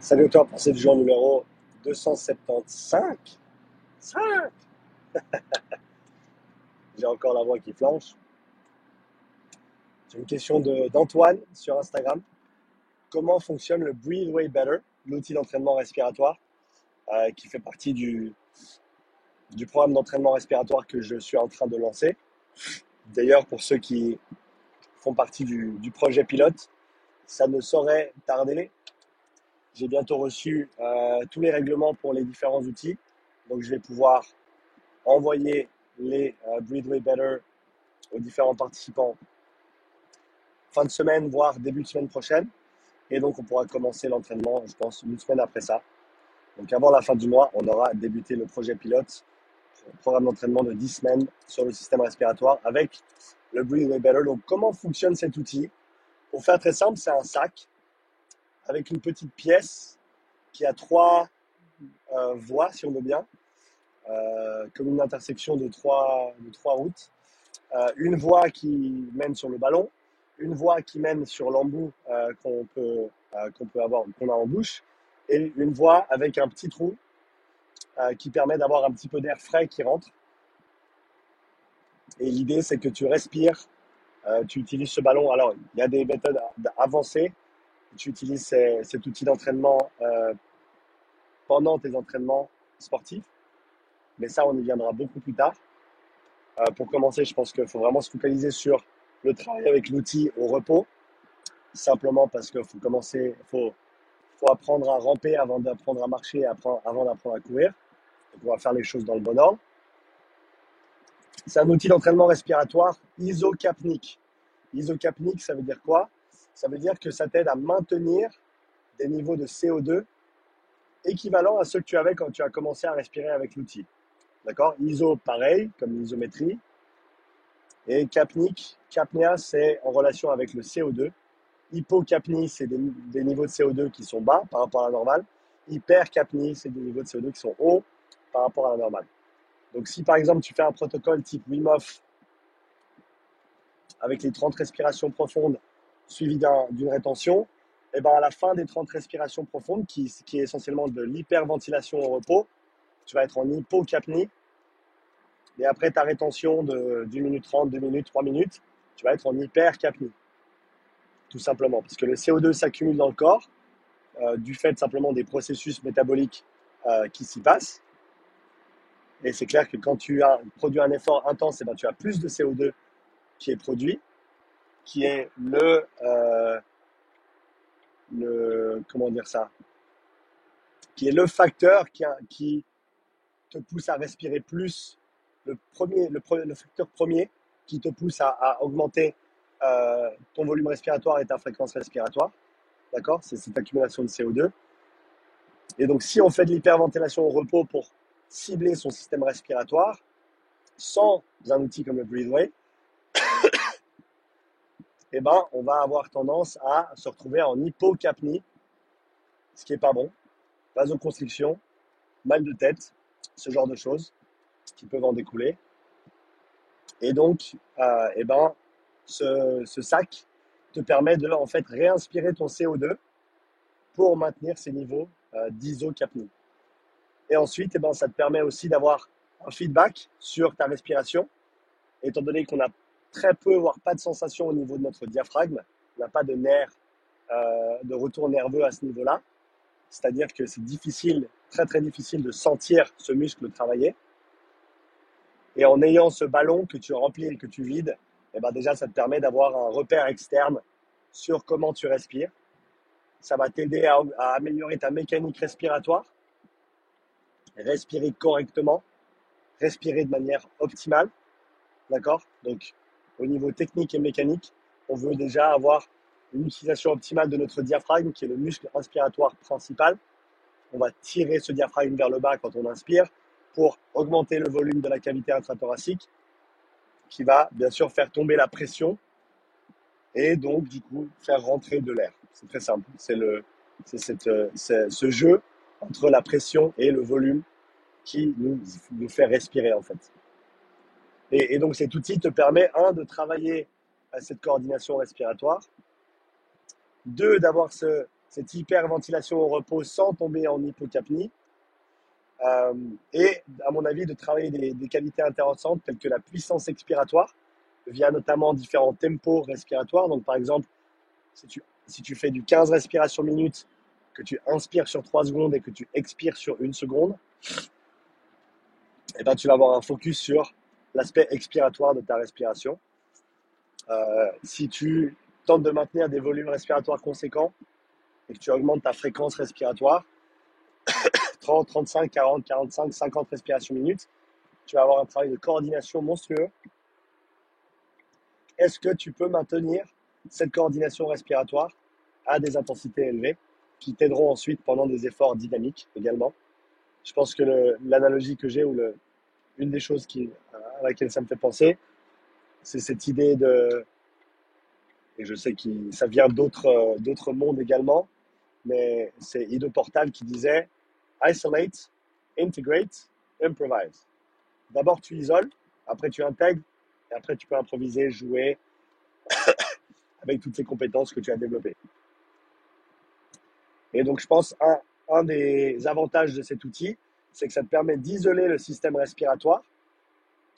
Salut à toi pour cette journée numéro 275. 5. J'ai encore la voix qui flanche. J'ai une question d'Antoine sur Instagram. Comment fonctionne le Breathe Way Better, l'outil d'entraînement respiratoire qui fait partie du programme d'entraînement respiratoire que je suis en train de lancer. D'ailleurs, pour ceux qui font partie du projet pilote, ça ne saurait tarder. J'ai bientôt reçu tous les règlements pour les différents outils. Donc, je vais pouvoir envoyer les Breathe Way Better aux différents participants fin de semaine, voire début de semaine prochaine. Et donc, on pourra commencer l'entraînement, je pense, une semaine après ça. Donc, avant la fin du mois, on aura débuté le projet pilote, programme d'entraînement de 10 semaines sur le système respiratoire avec le Breathe Way Better. Donc, comment fonctionne cet outil? Pour faire très simple, c'est un sac avec une petite pièce qui a trois voies, si on veut bien, comme une intersection de trois routes. Une voie qui mène sur le ballon, une voie qui mène sur l'embout qu'on peut avoir, qu'on a en bouche, et une voie avec un petit trou qui permet d'avoir un petit peu d'air frais qui rentre. Et l'idée, c'est que tu respires, tu utilises ce ballon. Alors, il y a des méthodes avancées. Tu utilises cet outil d'entraînement pendant tes entraînements sportifs, mais ça, on y viendra beaucoup plus tard. Pour commencer, je pense qu'il faut vraiment se focaliser sur le travail avec l'outil au repos, simplement parce qu'il faut apprendre à ramper avant d'apprendre à marcher, avant d'apprendre à courir. Donc, on va faire les choses dans le bon ordre. C'est un outil d'entraînement respiratoire isocapnique. Isocapnique, ça veut dire quoi? Ça veut dire que ça t'aide à maintenir des niveaux de CO2 équivalents à ceux que tu avais quand tu as commencé à respirer avec l'outil. D'accord? Iso, pareil, comme l'isométrie. Et capnique, capnia, c'est en relation avec le CO2. Hypocapnie, c'est des niveaux de CO2 qui sont bas par rapport à la normale. Hypercapnie, c'est des niveaux de CO2 qui sont hauts par rapport à la normale. Donc, si par exemple tu fais un protocole type Wim Hof avec les 30 respirations profondes suivies d'une rétention, et ben à la fin des 30 respirations profondes, qui est essentiellement de l'hyperventilation au repos, tu vas être en hypocapnie. Et après ta rétention de 1 minute 30, 2 minutes, 3 minutes, tu vas être en hypercapnie. Tout simplement, parce que le CO2 s'accumule dans le corps du fait simplement des processus métaboliques qui s'y passent. Et c'est clair que quand tu as produit un effort intense, et ben tu as plus de CO2 qui est produit, qui est comment dire ça, qui est le facteur qui te pousse à respirer plus, le facteur premier qui te pousse à augmenter ton volume respiratoire et ta fréquence respiratoire. D'accord? C'est cette accumulation de CO2. Et donc, si on fait de l'hyperventilation au repos pour cibler son système respiratoire, sans un outil comme le Breatheway, eh ben, on va avoir tendance à se retrouver en hypocapnie, ce qui n'est pas bon. Vasoconstriction, mal de tête, ce genre de choses qui peuvent en découler. Et donc, eh ben, ce sac te permet de en fait réinspirer ton CO2 pour maintenir ces niveaux d'isocapnie. Et ensuite, eh ben, ça te permet aussi d'avoir un feedback sur ta respiration, étant donné qu'on a très peu, voire pas de sensation au niveau de notre diaphragme, on n'a pas de nerf, de retour nerveux à ce niveau-là. C'est-à-dire que c'est difficile, très très difficile de sentir ce muscle travailler. Et en ayant ce ballon que tu remplis et que tu vides, eh ben déjà ça te permet d'avoir un repère externe sur comment tu respires. Ça va t'aider à améliorer ta mécanique respiratoire, respirer correctement, respirer de manière optimale. D'accord? Donc, au niveau technique et mécanique, on veut déjà avoir une utilisation optimale de notre diaphragme, qui est le muscle respiratoire principal. On va tirer ce diaphragme vers le bas quand on inspire pour augmenter le volume de la cavité intra-thoracique, qui va bien sûr faire tomber la pression et donc du coup faire rentrer de l'air. C'est très simple. C'est ce jeu entre la pression et le volume qui nous fait respirer en fait. Et donc cet outil te permet, de travailler à cette coordination respiratoire, deux, d'avoir cette hyperventilation au repos sans tomber en hypocapnie. Et à mon avis, de travailler des qualités intéressantes telles que la puissance expiratoire, via notamment différents tempos respiratoires. Donc par exemple, si tu fais du 15 respirations minutes, que tu inspires sur 3 secondes et que tu expires sur 1 seconde, et ben, tu vas avoir un focus sur l'aspect expiratoire de ta respiration. Si tu tentes de maintenir des volumes respiratoires conséquents et que tu augmentes ta fréquence respiratoire, 30, 35, 40, 45, 50 respirations minutes, tu vas avoir un travail de coordination monstrueux. Est-ce que tu peux maintenir cette coordination respiratoire à des intensités élevées qui t'aideront ensuite pendant des efforts dynamiques également? Je pense que l'analogie que j'ai, ou une des choses à laquelle ça me fait penser, c'est cette idée de, et je sais que ça vient d'autres mondes également, mais c'est Ido Portal qui disait isolate, integrate, improvise. D'abord tu isoles, après tu intègres, et après tu peux improviser, jouer avec toutes ces compétences que tu as développées. Et donc je pense un des avantages de cet outil, c'est que ça te permet d'isoler le système respiratoire,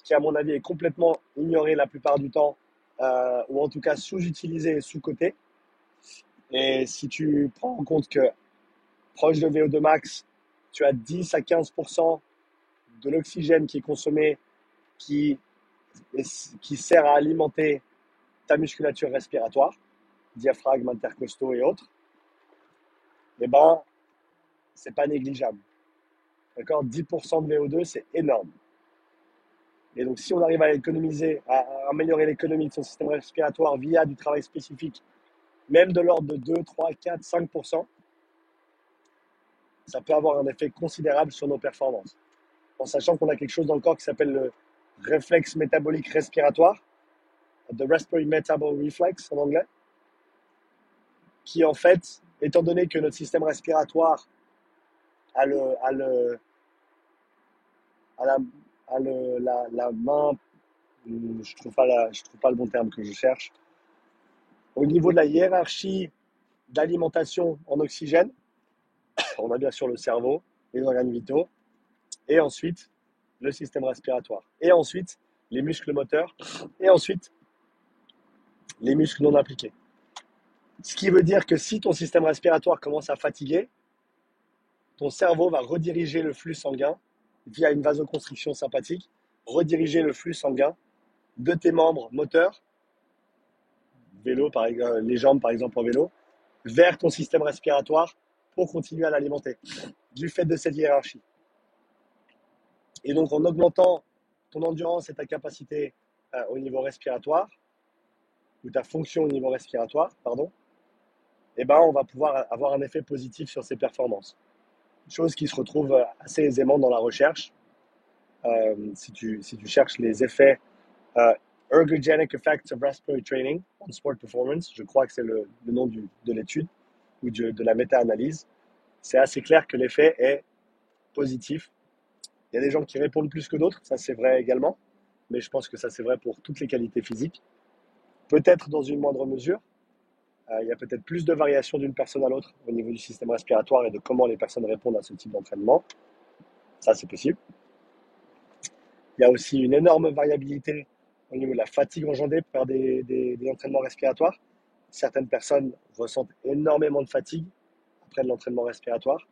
qui à mon avis est complètement ignoré la plupart du temps, ou en tout cas sous-utilisé et sous-coté. Et si tu prends en compte que proche de VO2 max, tu as 10 à 15% de l'oxygène qui est consommé, qui sert à alimenter ta musculature respiratoire, diaphragme, intercostaux et autres, eh ben, c'est pas négligeable. D'accord, 10% de VO2, c'est énorme. Et donc, si on arrive à économiser, à améliorer l'économie de son système respiratoire via du travail spécifique, même de l'ordre de 2, 3, 4, 5%, ça peut avoir un effet considérable sur nos performances. En sachant qu'on a quelque chose dans le corps qui s'appelle le réflexe métabolique respiratoire, the respiratory metabolic reflex en anglais, qui en fait, étant donné que notre système respiratoire a la main, je trouve pas le bon terme que je cherche, au niveau de la hiérarchie d'alimentation en oxygène, on a bien sûr le cerveau, les organes vitaux, et ensuite le système respiratoire, et ensuite les muscles moteurs, et ensuite les muscles non impliqués. Ce qui veut dire que si ton système respiratoire commence à fatiguer, ton cerveau va rediriger le flux sanguin via une vasoconstriction sympathique, rediriger le flux sanguin de tes membres moteurs, vélo par exemple, les jambes par exemple en vélo, vers ton système respiratoire pour continuer à l'alimenter, du fait de cette hiérarchie. Et donc en augmentant ton endurance et ta capacité au niveau respiratoire, ou ta fonction au niveau respiratoire, pardon, eh ben, on va pouvoir avoir un effet positif sur ses performances. Chose qui se retrouve assez aisément dans la recherche. Si tu cherches les effets Ergogenic Effects of Respiratory Training on Sport Performance, je crois que c'est le nom de l'étude ou de la méta-analyse, c'est assez clair que l'effet est positif. Il y a des gens qui répondent plus que d'autres, ça c'est vrai également, mais je pense que ça c'est vrai pour toutes les qualités physiques. Peut-être dans une moindre mesure, il y a peut-être plus de variations d'une personne à l'autre au niveau du système respiratoire et de comment les personnes répondent à ce type d'entraînement. Ça, c'est possible. Il y a aussi une énorme variabilité au niveau de la fatigue engendrée par des entraînements respiratoires. Certaines personnes ressentent énormément de fatigue après de l'entraînement respiratoire,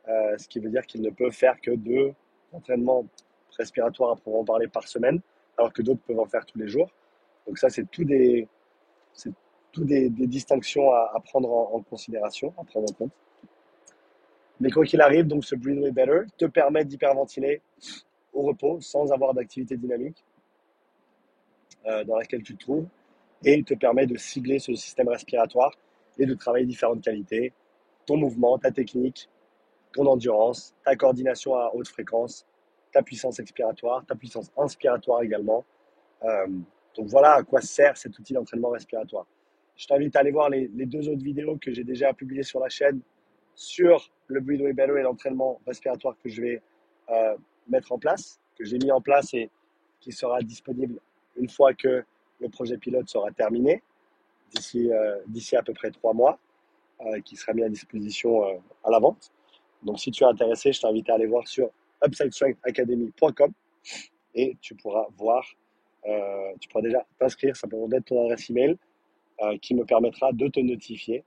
ce qui veut dire qu'ils ne peuvent faire que 2 entraînements respiratoires à proprement parler par semaine, alors que d'autres peuvent en faire tous les jours. Donc ça, c'est tout des distinctions à prendre en considération, à prendre en compte. Mais quoi qu'il arrive, donc ce Breathe Way Better te permet d'hyperventiler au repos sans avoir d'activité dynamique dans laquelle tu te trouves, et il te permet de cibler ce système respiratoire et de travailler différentes qualités, ton mouvement, ta technique, ton endurance, ta coordination à haute fréquence, ta puissance expiratoire, ta puissance inspiratoire également. Euh, donc voilà à quoi sert cet outil d'entraînement respiratoire. Je t'invite à aller voir les 2 autres vidéos que j'ai déjà publiées sur la chaîne sur le Breathe Way Better et l'entraînement respiratoire que je vais mettre en place, que j'ai mis en place et qui sera disponible une fois que le projet pilote sera terminé, d'ici à peu près 3 mois. qui sera mis à disposition à la vente. Donc, si tu es intéressé, je t'invite à aller voir sur upsidestrengthacademy.com et tu pourras voir, tu pourras déjà t'inscrire, simplement mettre ton adresse email qui me permettra de te notifier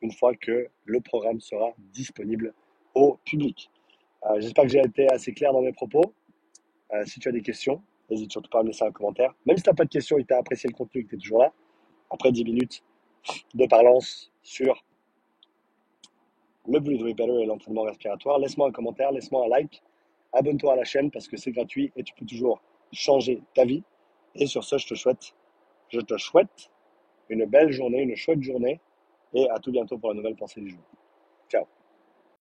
une fois que le programme sera disponible au public. J'espère que j'ai été assez clair dans mes propos. Si tu as des questions, n'hésite surtout pas à me laisser un commentaire. Même si tu n'as pas de questions et que tu as apprécié le contenu et que tu es toujours là, après 10 minutes de parlance sur le Breathe Way Better et l'entraînement respiratoire, laisse-moi un commentaire, laisse-moi un like, abonne-toi à la chaîne parce que c'est gratuit et tu peux toujours changer ta vie. Et sur ce, je te souhaite une belle journée, une chouette journée et à tout bientôt pour la nouvelle pensée du jour. Ciao.